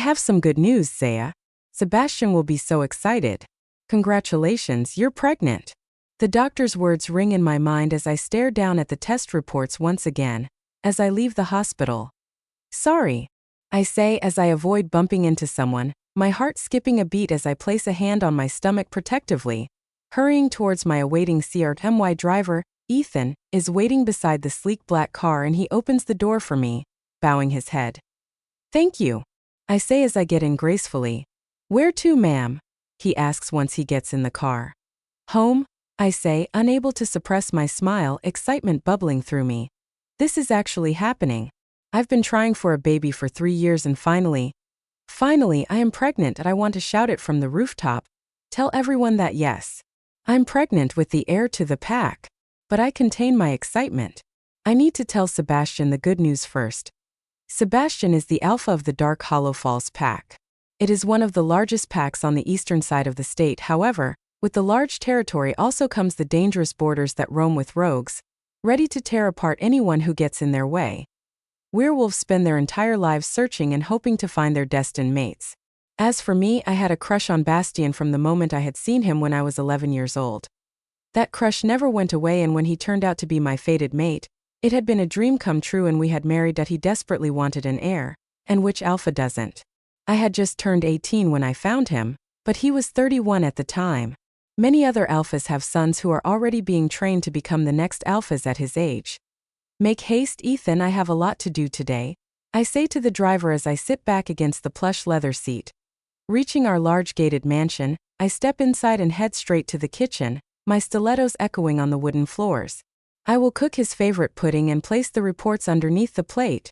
have some good news, Zaya. Sebastian will be so excited. Congratulations, you're pregnant. The doctor's words ring in my mind as I stare down at the test reports once again, as I leave the hospital. Sorry, I say as I avoid bumping into someone, my heart skipping a beat as I place a hand on my stomach protectively. Hurrying towards my awaiting CRMY driver, Ethan, is waiting beside the sleek black car and he opens the door for me, bowing his head. Thank you, I say as I get in gracefully. Where to, ma'am? He asks once he gets in the car. Home, I say, unable to suppress my smile, excitement bubbling through me. This is actually happening. I've been trying for a baby for 3 years and finally, I am pregnant and I want to shout it from the rooftop. Tell everyone that yes, I'm pregnant with the heir to the pack. But I contain my excitement. I need to tell Sebastian the good news first. Sebastian is the alpha of the Dark Hollow Falls pack. It is one of the largest packs on the eastern side of the state. However, with the large territory also comes the dangerous borders that roam with rogues, ready to tear apart anyone who gets in their way. Werewolves spend their entire lives searching and hoping to find their destined mates. As for me, I had a crush on Bastian from the moment I had seen him when I was 11 years old. That crush never went away, and when he turned out to be my fated mate, it had been a dream come true, and we had married that he desperately wanted an heir, and which alpha doesn't? I had just turned 18 when I found him, but he was 31 at the time. Many other alphas have sons who are already being trained to become the next alphas at his age. Make haste, Ethan, I have a lot to do today, I say to the driver as I sit back against the plush leather seat. Reaching our large gated mansion, I step inside and head straight to the kitchen, my stilettos echoing on the wooden floors. I will cook his favorite pudding and place the reports underneath the plate.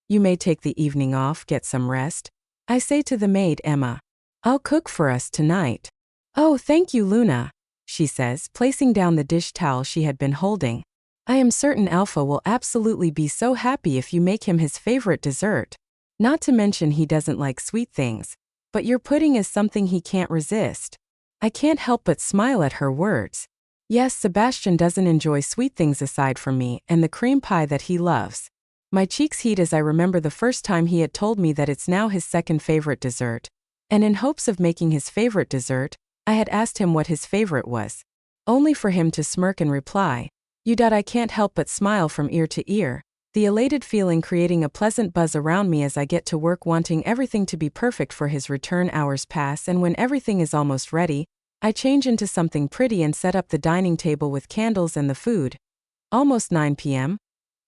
You may take the evening off, get some rest, I say to the maid Emma. I'll cook for us tonight. Oh, thank you, Luna, she says, placing down the dish towel she had been holding. I am certain Alpha will absolutely be so happy if you make him his favorite dessert. Not to mention he doesn't like sweet things, but your pudding is something he can't resist. I can't help but smile at her words. Yes, Sebastian doesn't enjoy sweet things aside from me and the cream pie that he loves. My cheeks heat as I remember the first time he had told me that it's now his second favorite dessert, and in hopes of making his favorite dessert, I had asked him what his favorite was, only for him to smirk and reply, I can't help but smile from ear to ear, the elated feeling creating a pleasant buzz around me as I get to work wanting everything to be perfect for his return. Hours pass, and when everything is almost ready, I change into something pretty and set up the dining table with candles and the food. Almost 9 p.m.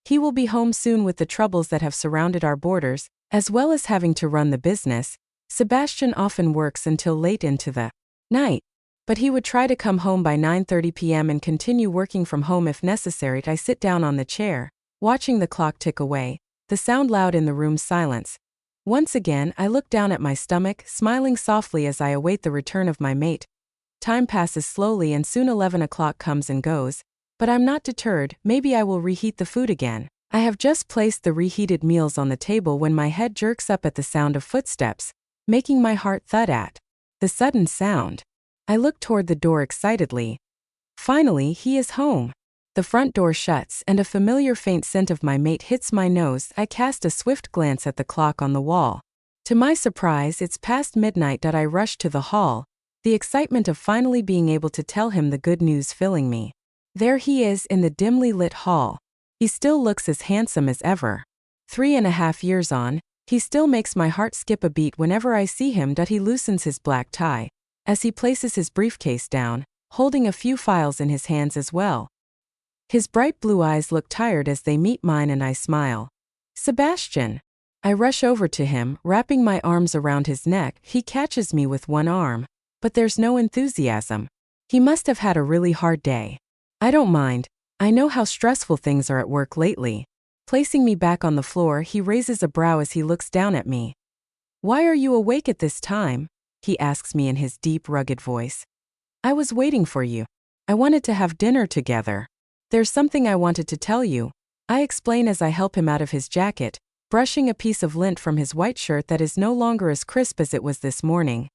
He will be home soon with the troubles that have surrounded our borders, as well as having to run the business. Sebastian often works until late into the night, but he would try to come home by 9:30 p.m. and continue working from home if necessary. I sit down on the chair, watching the clock tick away, the sound loud in the room's silence. Once again, I look down at my stomach, smiling softly as I await the return of my mate. Time passes slowly and soon 11 o'clock comes and goes, but I'm not deterred. Maybe I will reheat the food again. I have just placed the reheated meals on the table when my head jerks up at the sound of footsteps, making my heart thud at the sudden sound. I look toward the door excitedly. Finally, he is home. The front door shuts and a familiar faint scent of my mate hits my nose. I cast a swift glance at the clock on the wall. To my surprise, it's past midnight. I rush to the hall, the excitement of finally being able to tell him the good news filling me. There he is in the dimly lit hall. He still looks as handsome as ever. 3.5 years on, he still makes my heart skip a beat whenever I see him. He loosens his black tie, as he places his briefcase down, holding a few files in his hands as well. His bright blue eyes look tired as they meet mine and I smile. Sebastian. I rush over to him, wrapping my arms around his neck. He catches me with one arm, but there's no enthusiasm. He must have had a really hard day. I don't mind. I know how stressful things are at work lately. Placing me back on the floor, he raises a brow as he looks down at me. Why are you awake at this time? He asks me in his deep, rugged voice. I was waiting for you. I wanted to have dinner together. There's something I wanted to tell you, I explain as I help him out of his jacket, brushing a piece of lint from his white shirt that is no longer as crisp as it was this morning.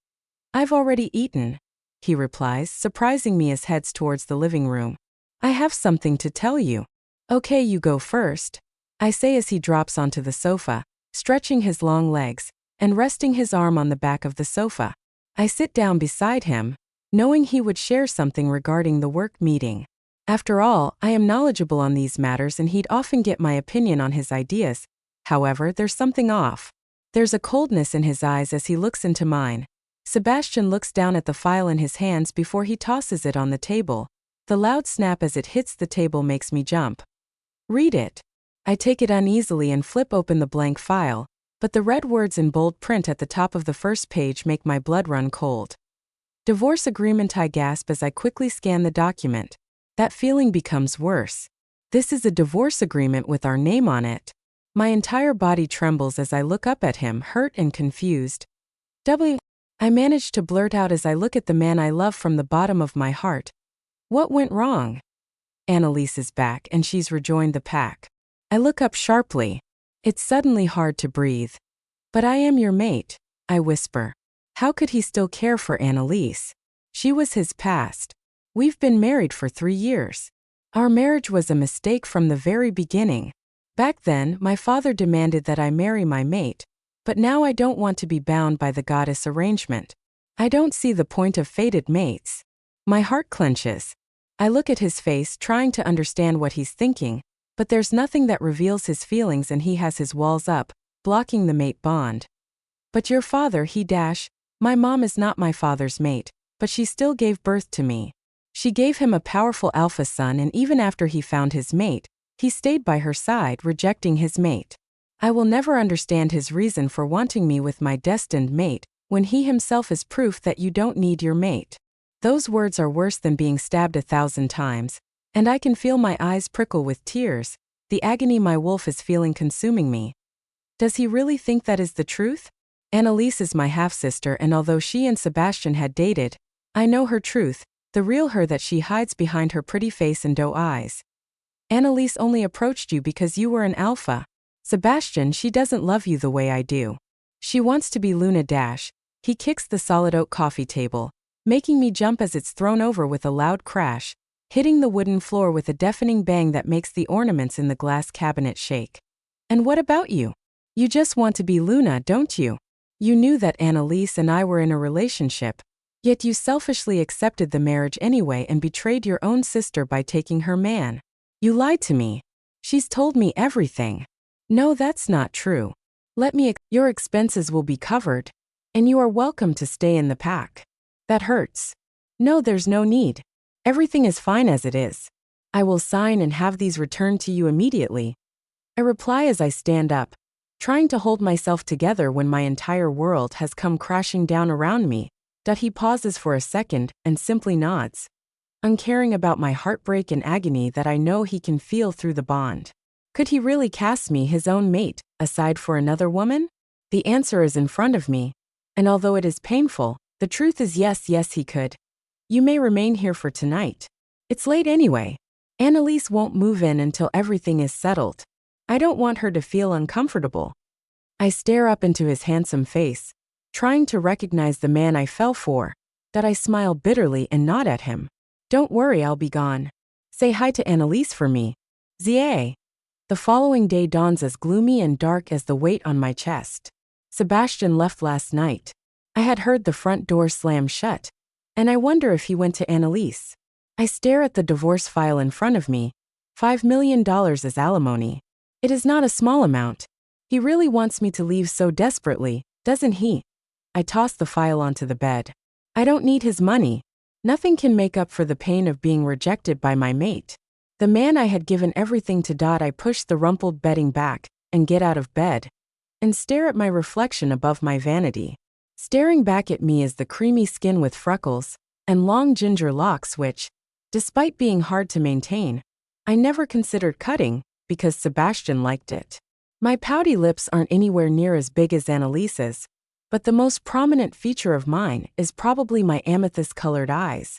I've already eaten, he replies, surprising me as heads towards the living room. I have something to tell you. Okay, you go first, I say as he drops onto the sofa, stretching his long legs. and resting his arm on the back of the sofa. I sit down beside him, knowing he would share something regarding the work meeting. After all, I am knowledgeable on these matters and he'd often get my opinion on his ideas. However, there's something off. There's a coldness in his eyes as he looks into mine. Sebastian looks down at the file in his hands before he tosses it on the table. The loud snap as it hits the table makes me jump. Read it. I take it uneasily and flip open the blank file, but the red words in bold print at the top of the first page make my blood run cold. Divorce agreement, I gasp as I quickly scan the document. That feeling becomes worse. This is a divorce agreement with our name on it. My entire body trembles as I look up at him, hurt and confused. I manage to blurt out as I look at the man I love from the bottom of my heart. What went wrong? Annalise is back and she's rejoined the pack. I look up sharply. It's suddenly hard to breathe. But I am your mate, I whisper. How could he still care for Annalise? She was his past. We've been married for 3 years. Our marriage was a mistake from the very beginning. Back then, my father demanded that I marry my mate, but now I don't want to be bound by the goddess arrangement. I don't see the point of fated mates. My heart clenches. I look at his face, trying to understand what he's thinking, but there's nothing that reveals his feelings and he has his walls up, blocking the mate bond. But your father, my mom is not my father's mate, but she still gave birth to me. She gave him a powerful alpha son, and even after he found his mate, he stayed by her side, rejecting his mate. I will never understand his reason for wanting me with my destined mate, when he himself is proof that you don't need your mate. Those words are worse than being stabbed 1,000 times, and I can feel my eyes prickle with tears, the agony my wolf is feeling consuming me. Does he really think that is the truth? Annalise is my half-sister, and although she and Sebastian had dated, I know her truth, the real her that she hides behind her pretty face and doe eyes. Annalise only approached you because you were an alpha. Sebastian, she doesn't love you the way I do. She wants to be Luna Dash. He kicks the solid oak coffee table, making me jump as it's thrown over with a loud crash, hitting the wooden floor with a deafening bang that makes the ornaments in the glass cabinet shake. And what about you? You just want to be Luna, don't you? You knew that Annalise and I were in a relationship, yet you selfishly accepted the marriage anyway and betrayed your own sister by taking her man. You lied to me. She's told me everything. No, that's not true. Your expenses will be covered, and you are welcome to stay in the pack. That hurts. No, there's no need. Everything is fine as it is. I will sign and have these returned to you immediately. I reply as I stand up, trying to hold myself together when my entire world has come crashing down around me. He pauses for a second and simply nods, uncaring about my heartbreak and agony that I know he can feel through the bond. Could he really cast me his own mate, aside for another woman? The answer is in front of me, and although it is painful, the truth is yes, he could. You may remain here for tonight. It's late anyway. Annalise won't move in until everything is settled. I don't want her to feel uncomfortable. I stare up into his handsome face, trying to recognize the man I fell for. I smile bitterly and nod at him. Don't worry, I'll be gone. Say hi to Annalise for me. Zia. The following day dawns as gloomy and dark as the weight on my chest. Sebastian left last night. I had heard the front door slam shut, and I wonder if he went to Annalise. I stare at the divorce file in front of me. $5 million is alimony. It is not a small amount. He really wants me to leave so desperately, doesn't he? I toss the file onto the bed. I don't need his money. Nothing can make up for the pain of being rejected by my mate. The man I had given everything to. I push the rumpled bedding back and get out of bed and stare at my reflection above my vanity. Staring back at me is the creamy skin with freckles and long ginger locks which, despite being hard to maintain, I never considered cutting because Sebastian liked it. My pouty lips aren't anywhere near as big as Annalise's, but the most prominent feature of mine is probably my amethyst-colored eyes.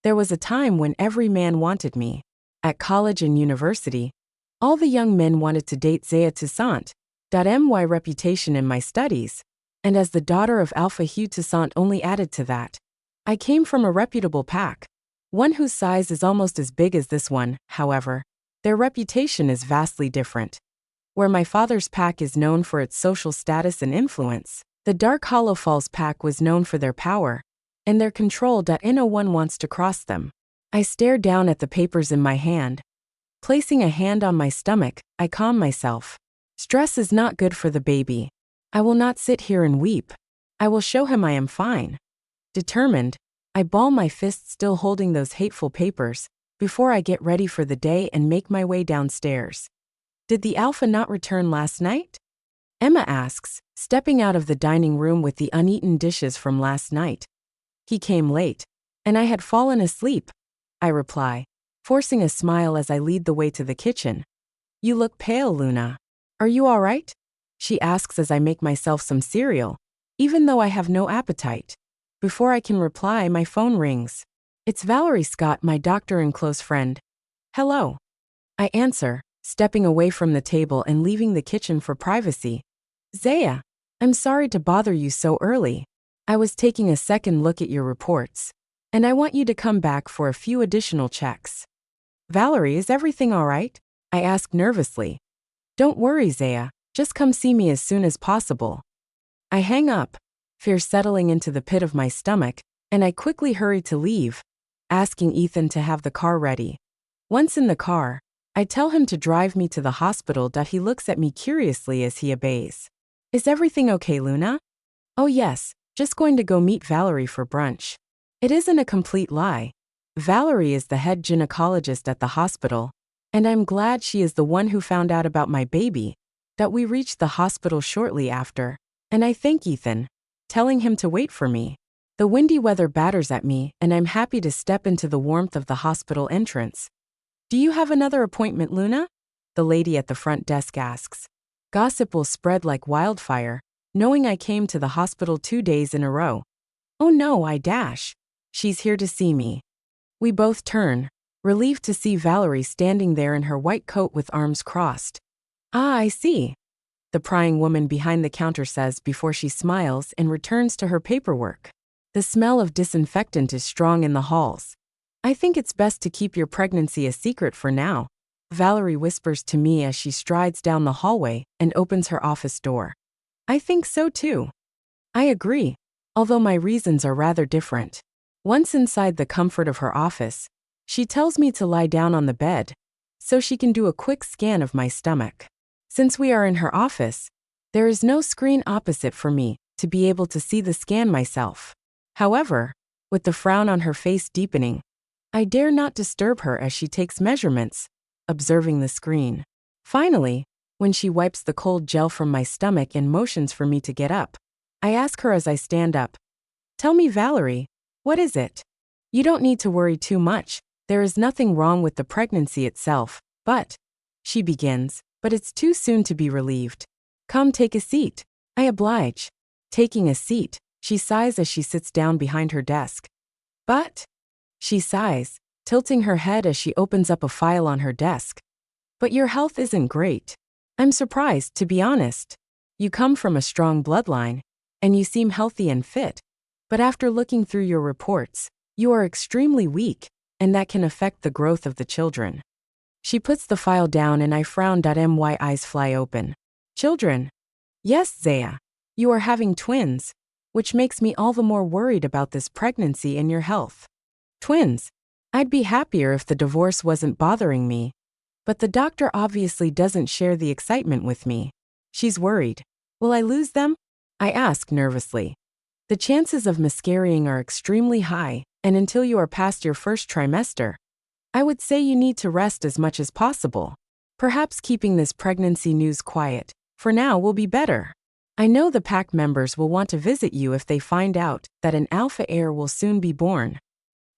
There was a time when every man wanted me. At college and university, all the young men wanted to date Zaya Toussaint. My reputation in my studies, and as the daughter of Alpha Hugh Toussaint only added to that. I came from a reputable pack, one whose size is almost as big as this one. However, their reputation is vastly different. Where my father's pack is known for its social status and influence, The Dark Hollow Falls pack was known for their power and their control. No one wants to cross them. I stared down at the papers in my hand. Placing a hand on my stomach, I calm myself. Stress is not good for the baby. I will not sit here and weep. I will show him I am fine. Determined, I ball my fist, still holding those hateful papers, before I get ready for the day and make my way downstairs. Did the alpha not return last night? Emma asks, stepping out of the dining room with the uneaten dishes from last night. He came late, and I had fallen asleep, I reply, forcing a smile as I lead the way to the kitchen. You look pale, Luna. Are you all right? She asks as I make myself some cereal, even though I have no appetite. Before I can reply, my phone rings. It's Valerie Scott, my doctor and close friend. Hello. I answer, stepping away from the table and leaving the kitchen for privacy. Zaya, I'm sorry to bother you so early. I was taking a second look at your reports, and I want you to come back for a few additional checks. Valerie, is everything all right? I ask nervously. Don't worry, Zaya, just come see me as soon as possible. I hang up, fear settling into the pit of my stomach, and I quickly hurry to leave, asking Ethan to have the car ready. Once in the car, I tell him to drive me to the hospital. He looks at me curiously as he obeys. Is everything okay, Luna? Oh yes, just going to go meet Valerie for brunch. It isn't a complete lie. Valerie is the head gynecologist at the hospital, and I'm glad she is the one who found out about my baby. We reached the hospital shortly after, and I thank Ethan, telling him to wait for me. The windy weather batters at me, and I'm happy to step into the warmth of the hospital entrance. Do you have another appointment, Luna? The lady at the front desk asks. Gossip will spread like wildfire, knowing I came to the hospital 2 days in a row. Oh no, I dash. She's here to see me. We both turn, relieved to see Valerie standing there in her white coat with arms crossed. Ah, I see. The prying woman behind the counter says before she smiles and returns to her paperwork. The smell of disinfectant is strong in the halls. I think it's best to keep your pregnancy a secret for now, Valerie whispers to me as she strides down the hallway and opens her office door. I think so too. I agree, although my reasons are rather different. Once inside the comfort of her office, she tells me to lie down on the bed so she can do a quick scan of my stomach. Since we are in her office, there is no screen opposite for me to be able to see the scan myself. However, with the frown on her face deepening, I dare not disturb her as she takes measurements, observing the screen. Finally, when she wipes the cold gel from my stomach and motions for me to get up, I ask her as I stand up, Tell me, Valerie, what is it? You don't need to worry too much. There is nothing wrong with the pregnancy itself, but, she begins, but it's too soon to be relieved. Come take a seat. I oblige. Taking a seat, she sighs as she sits down behind her desk. But, she sighs, tilting her head as she opens up a file on her desk. But your health isn't great. I'm surprised, to be honest. You come from a strong bloodline, and you seem healthy and fit. But after looking through your reports, you are extremely weak, and that can affect the growth of the children. She puts the file down and I frown. My eyes fly open. Children? Yes, Zaya. You are having twins, which makes me all the more worried about this pregnancy and your health. Twins? I'd be happier if the divorce wasn't bothering me. But the doctor obviously doesn't share the excitement with me. She's worried. Will I lose them? I ask nervously. The chances of miscarrying are extremely high, and until you are past your first trimester, I would say you need to rest as much as possible. Perhaps keeping this pregnancy news quiet, for now, will be better. I know the pack members will want to visit you if they find out that an alpha heir will soon be born.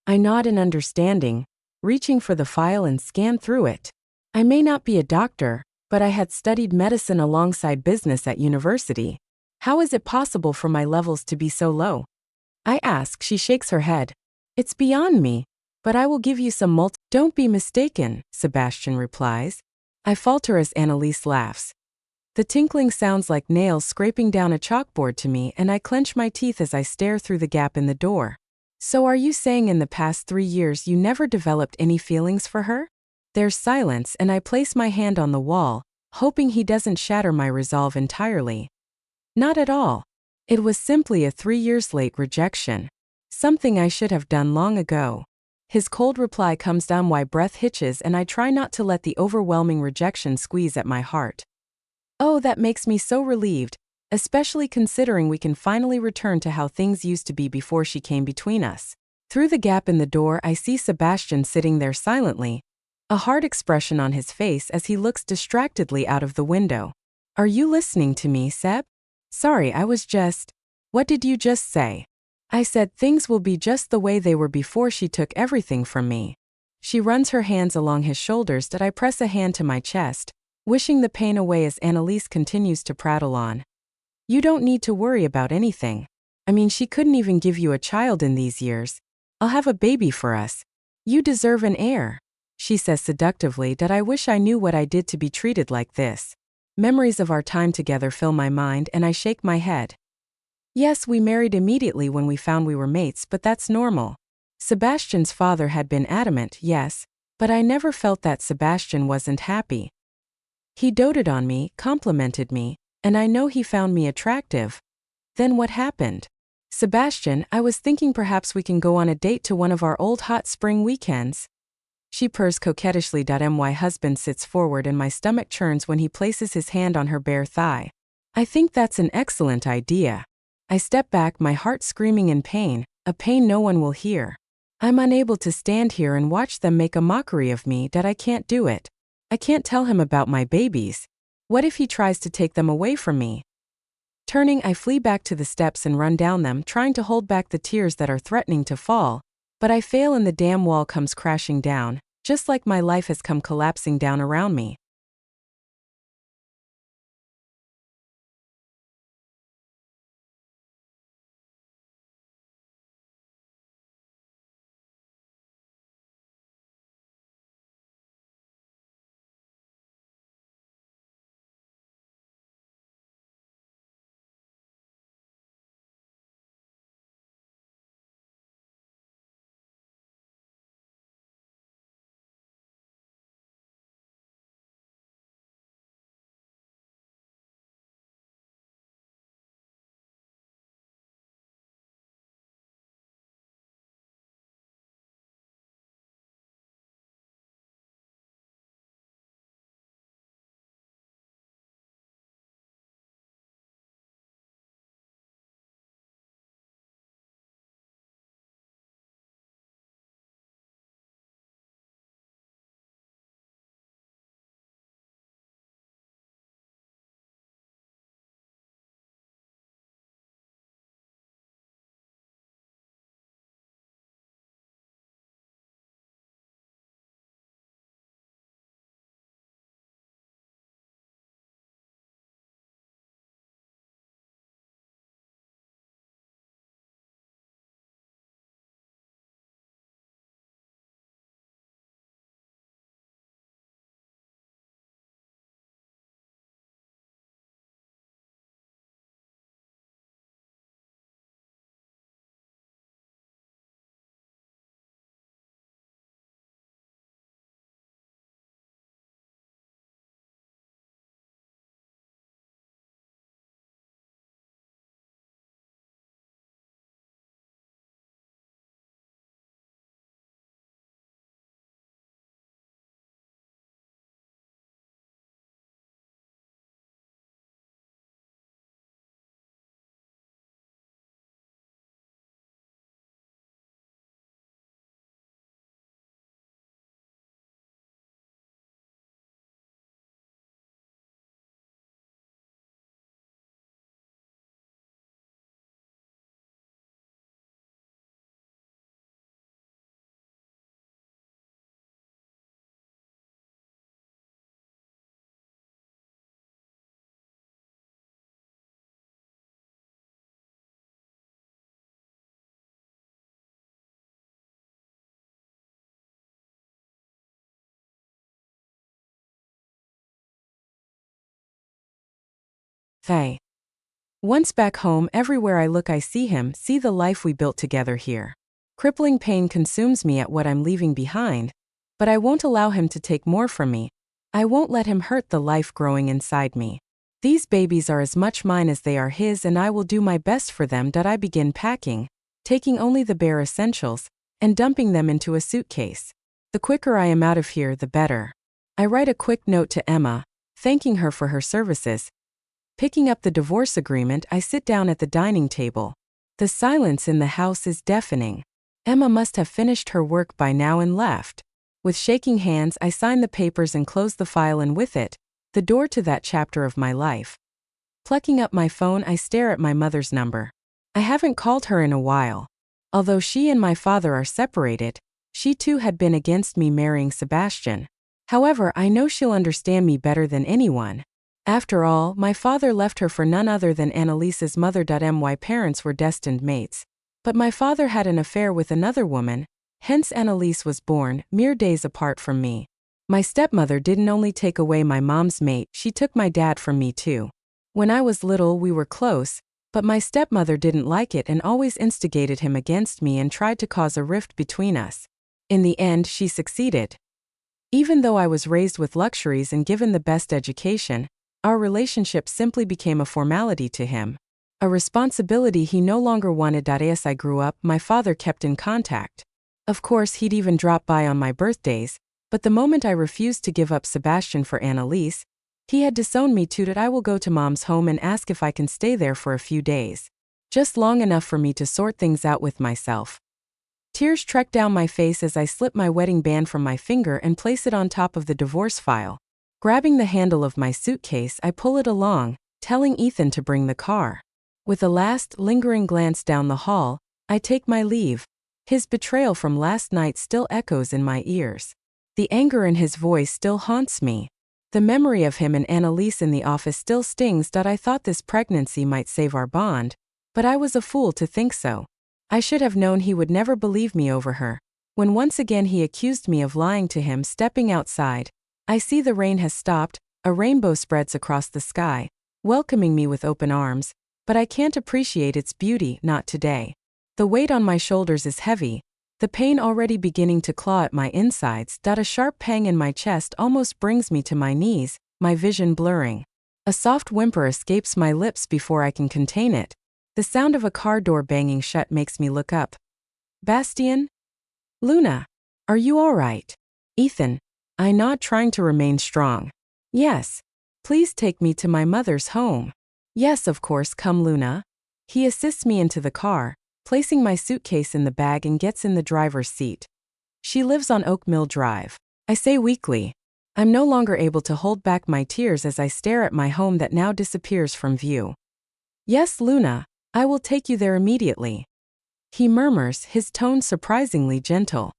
I nod in understanding, reaching for the file and scan through it. I may not be a doctor, but I had studied medicine alongside business at university. How is it possible for my levels to be so low? I ask. She shakes her head. It's beyond me, but I will give you some Don't be mistaken, Sebastian replies. I falter as Annalise laughs. The tinkling sounds like nails scraping down a chalkboard to me, and I clench my teeth as I stare through the gap in the door. So are you saying in the past 3 years you never developed any feelings for her? There's silence and I place my hand on the wall, hoping he doesn't shatter my resolve entirely. Not at all. It was simply a 3 years late rejection. Something I should have done long ago. His cold reply comes down my breath hitches and I try not to let the overwhelming rejection squeeze at my heart. Oh, that makes me so relieved, especially considering we can finally return to how things used to be before she came between us. Through the gap in the door I see Sebastian sitting there silently, a hard expression on his face as he looks distractedly out of the window. Are you listening to me, Seb? Sorry, I was just… What did you just say? I said things will be just the way they were before she took everything from me. She runs her hands along his shoulders that I press a hand to my chest, wishing the pain away as Annalise continues to prattle on. You don't need to worry about anything. I mean, she couldn't even give you a child in these years. I'll have a baby for us. You deserve an heir. She says seductively that I wish I knew what I did to be treated like this. Memories of our time together fill my mind and I shake my head. Yes, we married immediately when we found we were mates, but that's normal. Sebastian's father had been adamant, yes, but I never felt that Sebastian wasn't happy. He doted on me, complimented me, and I know he found me attractive. Then what happened? Sebastian, I was thinking perhaps we can go on a date to one of our old hot spring weekends. She purrs coquettishly. My husband sits forward and my stomach churns when he places his hand on her bare thigh. I think that's an excellent idea. I step back, my heart screaming in pain, a pain no one will hear. I'm unable to stand here and watch them make a mockery of me that I can't do it. I can't tell him about my babies. What if he tries to take them away from me? Turning, I flee back to the steps and run down them, trying to hold back the tears that are threatening to fall, but I fail and the damn wall comes crashing down, just like my life has come collapsing down around me. Hey. Once back home, everywhere I look I see him, see the life we built together here. Crippling pain consumes me at what I'm leaving behind, but I won't allow him to take more from me. I won't let him hurt the life growing inside me. These babies are as much mine as they are his, and I will do my best for them. I begin packing, taking only the bare essentials, and dumping them into a suitcase. The quicker I am out of here, the better. I write a quick note to Emma, thanking her for her services. Picking up the divorce agreement, I sit down at the dining table. The silence in the house is deafening. Emma must have finished her work by now and left. With shaking hands, I sign the papers and close the file, and with it, the door to that chapter of my life. Plucking up my phone, I stare at my mother's number. I haven't called her in a while. Although she and my father are separated, she too had been against me marrying Sebastian. However, I know she'll understand me better than anyone. After all, my father left her for none other than Annalise's mother. My parents were destined mates. But my father had an affair with another woman, hence Annalise was born, mere days apart from me. My stepmother didn't only take away my mom's mate, she took my dad from me too. When I was little, we were close, but my stepmother didn't like it and always instigated him against me and tried to cause a rift between us. In the end, she succeeded. Even though I was raised with luxuries and given the best education, our relationship simply became a formality to him. A responsibility he no longer wanted. As I grew up, my father kept in contact. Of course, he'd even drop by on my birthdays, but the moment I refused to give up Sebastian for Annalise, he had disowned me too. I will go to Mom's home and ask if I can stay there for a few days. Just long enough for me to sort things out with myself. Tears trek down my face as I slip my wedding band from my finger and place it on top of the divorce file. Grabbing the handle of my suitcase, I pull it along, telling Ethan to bring the car. With a last, lingering glance down the hall, I take my leave. His betrayal from last night still echoes in my ears. The anger in his voice still haunts me. The memory of him and Annalise in the office still stings. I thought this pregnancy might save our bond, but I was a fool to think so. I should have known he would never believe me over her. When once again he accused me of lying to him. Stepping outside, I see the rain has stopped, a rainbow spreads across the sky, welcoming me with open arms, but I can't appreciate its beauty, not today. The weight on my shoulders is heavy, the pain already beginning to claw at my insides. A sharp pang in my chest almost brings me to my knees, my vision blurring. A soft whimper escapes my lips before I can contain it. The sound of a car door banging shut makes me look up. Bastian? Luna? Are you all right? Ethan? I nod, trying to remain strong. Yes. Please take me to my mother's home. Yes, of course, come Luna. He assists me into the car, placing my suitcase in the bag, and gets in the driver's seat. She lives on Oak Mill Drive. I say weakly. I'm no longer able to hold back my tears as I stare at my home that now disappears from view. Yes, Luna, I will take you there immediately. He murmurs, his tone surprisingly gentle.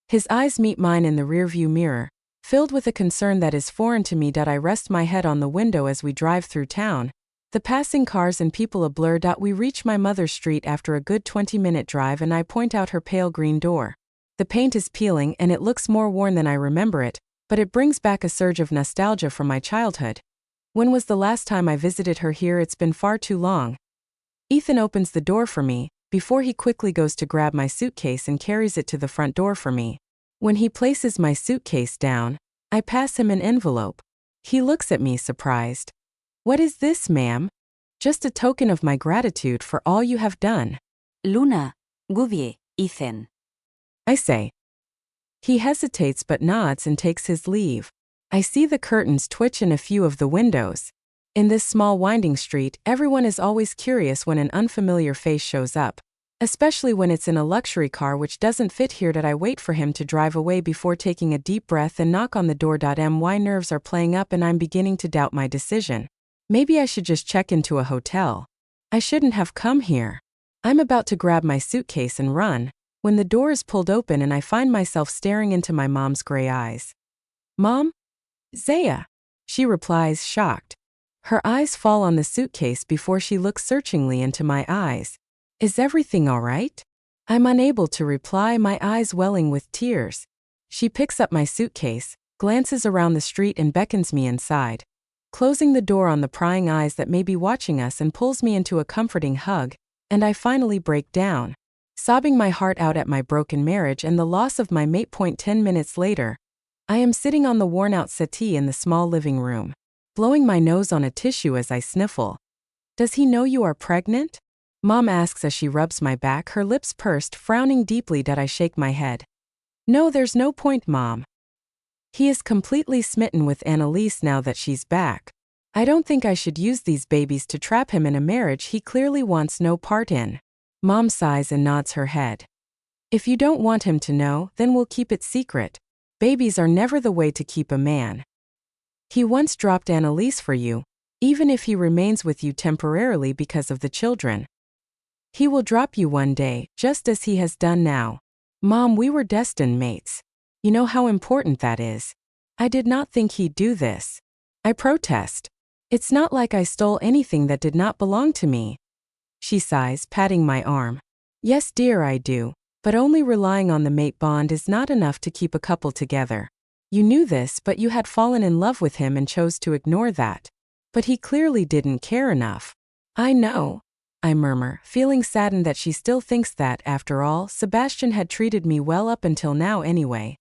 His eyes meet mine in the rearview mirror, filled with a concern that is foreign to me. I rest my head on the window as we drive through town, the passing cars and people a blur. We reach my mother's street after a good 20-minute drive, and I point out her pale green door. The paint is peeling and it looks more worn than I remember it, but it brings back a surge of nostalgia from my childhood. When was the last time I visited her here? It's been far too long. Ethan opens the door for me, before he quickly goes to grab my suitcase and carries it to the front door for me. When he places my suitcase down, I pass him an envelope. He looks at me surprised. What is this, ma'am? Just a token of my gratitude for all you have done. Luna, Gouvier, Ethan. I say. He hesitates but nods and takes his leave. I see the curtains twitch in a few of the windows. In this small winding street, everyone is always curious when an unfamiliar face shows up, especially when it's in a luxury car which doesn't fit here. I wait for him to drive away before taking a deep breath and knock on the door. My nerves are playing up and I'm beginning to doubt my decision. Maybe I should just check into a hotel. I shouldn't have come here. I'm about to grab my suitcase and run, when the door is pulled open and I find myself staring into my mom's gray eyes. Mom? Zaya, she replies, shocked. Her eyes fall on the suitcase before she looks searchingly into my eyes. Is everything all right? I'm unable to reply, my eyes welling with tears. She picks up my suitcase, glances around the street and beckons me inside, closing the door on the prying eyes that may be watching us, and pulls me into a comforting hug, and I finally break down, sobbing my heart out at my broken marriage and the loss of my mate. 10 minutes later, I am sitting on the worn-out settee in the small living room. blowing my nose on a tissue as I sniffle. Does he know you are pregnant? Mom asks as she rubs my back, her lips pursed, frowning deeply. That I shake my head. No, there's no point, Mom. He is completely smitten with Annalise now that she's back. I don't think I should use these babies to trap him in a marriage he clearly wants no part in. Mom sighs and nods her head. If you don't want him to know, then we'll keep it secret. Babies are never the way to keep a man. He once dropped Annalise for you, even if he remains with you temporarily because of the children. He will drop you one day, just as he has done now. Mom, we were destined mates. You know how important that is. I did not think he'd do this. I protest. It's not like I stole anything that did not belong to me. She sighs, patting my arm. Yes, dear, I do, but only relying on the mate bond is not enough to keep a couple together. You knew this, but you had fallen in love with him and chose to ignore that. But he clearly didn't care enough. I know, I murmur, feeling saddened that she still thinks that, after all, Sebastian had treated me well up until now anyway.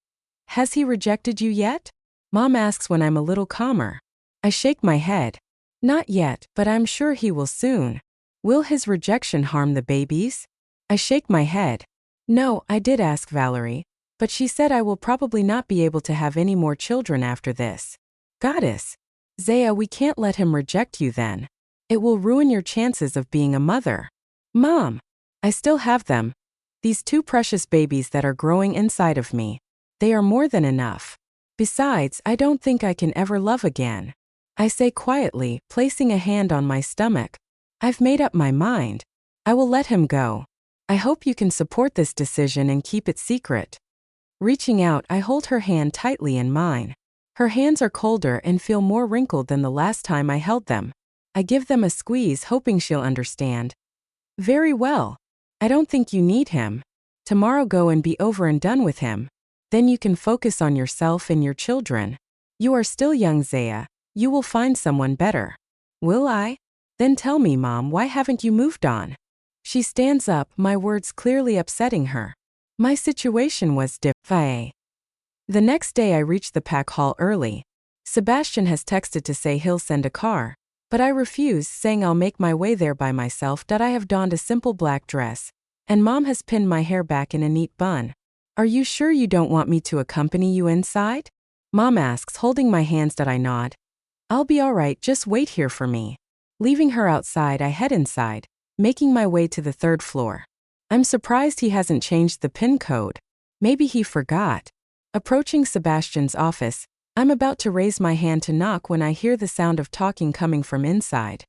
Has he rejected you yet? Mom asks when I'm a little calmer. I shake my head. Not yet, but I'm sure he will soon. Will his rejection harm the babies? I shake my head. No, I did ask Valerie, but she said I will probably not be able to have any more children after this. Goddess. Zaya, we can't let him reject you then. It will ruin your chances of being a mother. Mom, I still have them. These two precious babies that are growing inside of me. They are more than enough. Besides, I don't think I can ever love again. I say quietly, placing a hand on my stomach. I've made up my mind. I will let him go. I hope you can support this decision and keep it secret. Reaching out, I hold her hand tightly in mine. Her hands are colder and feel more wrinkled than the last time I held them. I give them a squeeze, hoping she'll understand. Very well. I don't think you need him. Tomorrow go and be over and done with him. Then you can focus on yourself and your children. You are still young, Zaya. You will find someone better. Will I? Then tell me, Mom, why haven't you moved on? She stands up, my words clearly upsetting her. My situation was defying. The next day I reach the pack hall early. Sebastian has texted to say he'll send a car, but I refuse, saying I'll make my way there by myself. I have donned a simple black dress, and Mom has pinned my hair back in a neat bun. Are you sure you don't want me to accompany you inside? Mom asks, holding my hands. I nod. I'll be all right, just wait here for me. Leaving her outside, I head inside, making my way to the 3rd floor. I'm surprised he hasn't changed the PIN code. Maybe he forgot. Approaching Sebastian's office, I'm about to raise my hand to knock when I hear the sound of talking coming from inside.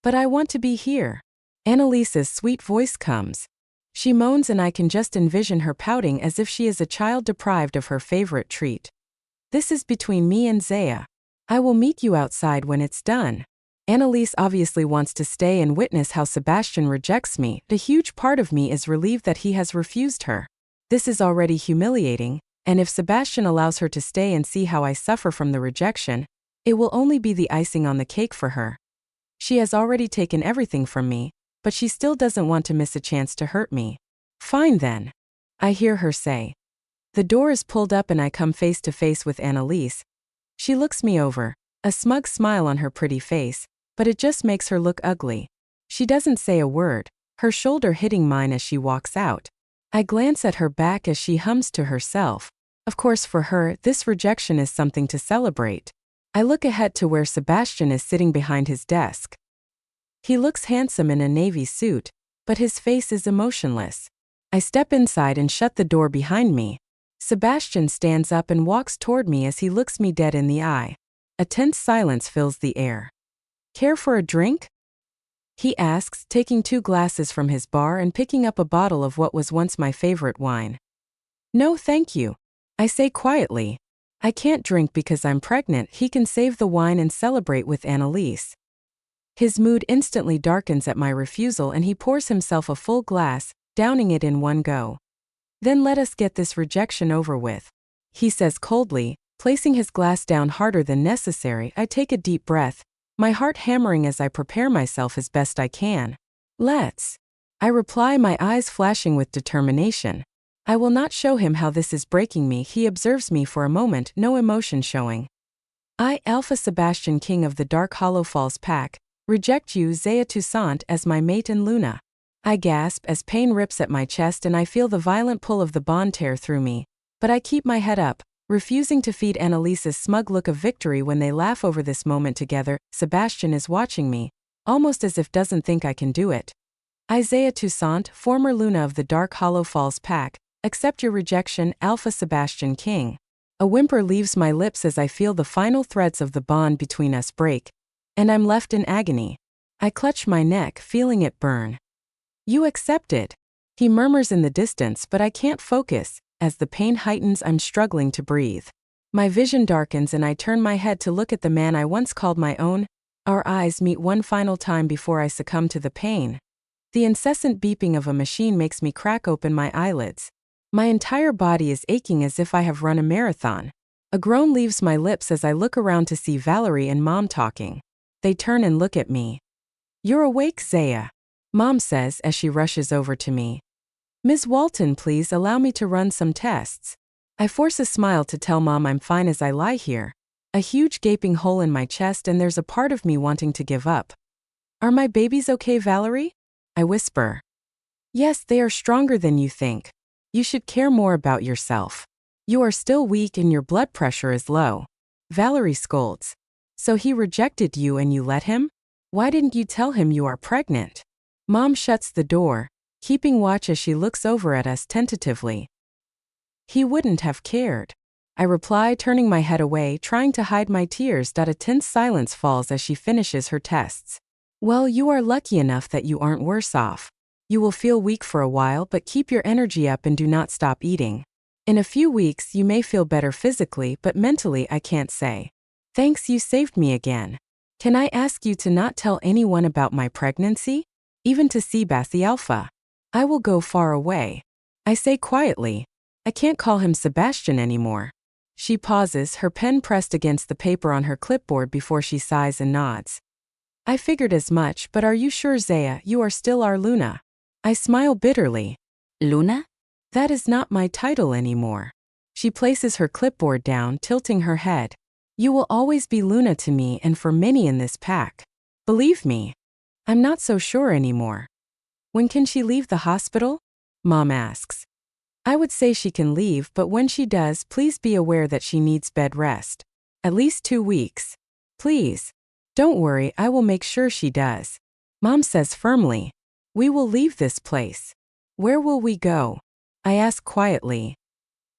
But I want to be here. Annalise's sweet voice comes. She moans and I can just envision her pouting as if she is a child deprived of her favorite treat. This is between me and Zaya. I will meet you outside when it's done. Annalise obviously wants to stay and witness how Sebastian rejects me. A huge part of me is relieved that he has refused her. This is already humiliating, and if Sebastian allows her to stay and see how I suffer from the rejection, it will only be the icing on the cake for her. She has already taken everything from me, but she still doesn't want to miss a chance to hurt me. Fine then. I hear her say. The door is pulled up and I come face to face with Annalise. She looks me over, a smug smile on her pretty face, but it just makes her look ugly. She doesn't say a word, her shoulder hitting mine as she walks out. I glance at her back as she hums to herself. Of course, for her, this rejection is something to celebrate. I look ahead to where Sebastian is sitting behind his desk. He looks handsome in a navy suit, but his face is emotionless. I step inside and shut the door behind me. Sebastian stands up and walks toward me as he looks me dead in the eye. A tense silence fills the air. Care for a drink? He asks, taking 2 glasses from his bar and picking up a bottle of what was once my favorite wine. No, thank you. I say quietly. I can't drink because I'm pregnant. He can save the wine and celebrate with Annalise. His mood instantly darkens at my refusal and he pours himself a full glass, downing it in one go. Then let us get this rejection over with, he says coldly, placing his glass down harder than necessary. I take a deep breath, my heart hammering as I prepare myself as best I can. Let's. I reply, my eyes flashing with determination. I will not show him how this is breaking me. He observes me for a moment, no emotion showing. I, Alpha Sebastian King of the Dark Hollow Falls Pack, reject you, Zaya Toussaint, as my mate and Luna. I gasp as pain rips at my chest and I feel the violent pull of the bond tear through me, but I keep my head up, refusing to feed Annalise's smug look of victory when they laugh over this moment together. Sebastian is watching me, almost as if doesn't think I can do it. Isaiah Toussaint, former Luna of the Dark Hollow Falls Pack, accept your rejection, Alpha Sebastian King. A whimper leaves my lips as I feel the final threads of the bond between us break, and I'm left in agony. I clutch my neck, feeling it burn. You accepted, he murmurs in the distance, but I can't focus. As the pain heightens, I'm struggling to breathe. My vision darkens and I turn my head to look at the man I once called my own. Our eyes meet one final time before I succumb to the pain. The incessant beeping of a machine makes me crack open my eyelids. My entire body is aching as if I have run a marathon. A groan leaves my lips as I look around to see Valerie and Mom talking. They turn and look at me. You're awake, Zaya, Mom says as she rushes over to me. Ms. Walton, please allow me to run some tests. I force a smile to tell Mom I'm fine as I lie here. A huge gaping hole in my chest and there's a part of me wanting to give up. Are my babies okay, Valerie? I whisper. Yes, they are stronger than you think. You should care more about yourself. You are still weak and your blood pressure is low. Valerie scolds. So he rejected you and you let him? Why didn't you tell him you are pregnant? Mom shuts the door, keeping watch as she looks over at us tentatively. He wouldn't have cared, I reply, turning my head away, trying to hide my tears. A tense silence falls as she finishes her tests. Well, you are lucky enough that you aren't worse off. You will feel weak for a while, but keep your energy up and do not stop eating. In a few weeks you may feel better physically, but mentally I can't say. Thanks, you saved me again. Can I ask you to not tell anyone about my pregnancy? Even to Sebastian Alpha. I will go far away. I say quietly. I can't call him Sebastian anymore. She pauses, her pen pressed against the paper on her clipboard before she sighs and nods. I figured as much, but are you sure, Zaya, you are still our Luna? I smile bitterly. Luna? That is not my title anymore. She places her clipboard down, tilting her head. You will always be Luna to me and for many in this pack. Believe me. I'm not so sure anymore. When can she leave the hospital? Mom asks. I would say she can leave, but when she does, please be aware that she needs bed rest. At least 2 weeks. Please. Don't worry, I will make sure she does. Mom says firmly. We will leave this place. Where will we go? I ask quietly.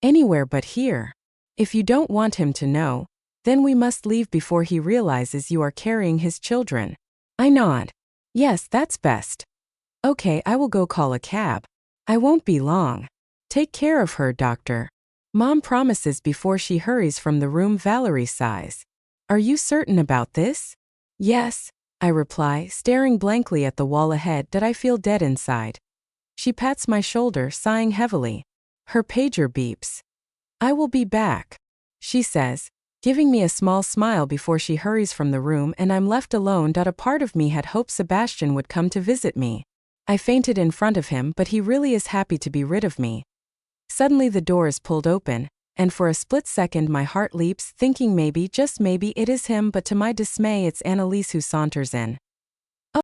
Anywhere but here. If you don't want him to know, then we must leave before he realizes you are carrying his children. I nod. Yes, that's best. Okay, I will go call a cab. I won't be long. Take care of her, doctor. Mom promises before she hurries from the room. Valerie sighs. Are you certain about this? Yes, I reply, staring blankly at the wall ahead. That I feel dead inside. She pats my shoulder, sighing heavily. Her pager beeps. I will be back, she says, giving me a small smile before she hurries from the room, and I'm left alone. A part of me had hoped Sebastian would come to visit me. I fainted in front of him, but he really is happy to be rid of me. Suddenly the door is pulled open, and for a split second my heart leaps, thinking maybe, just maybe, it is him, but to my dismay it's Annalise who saunters in.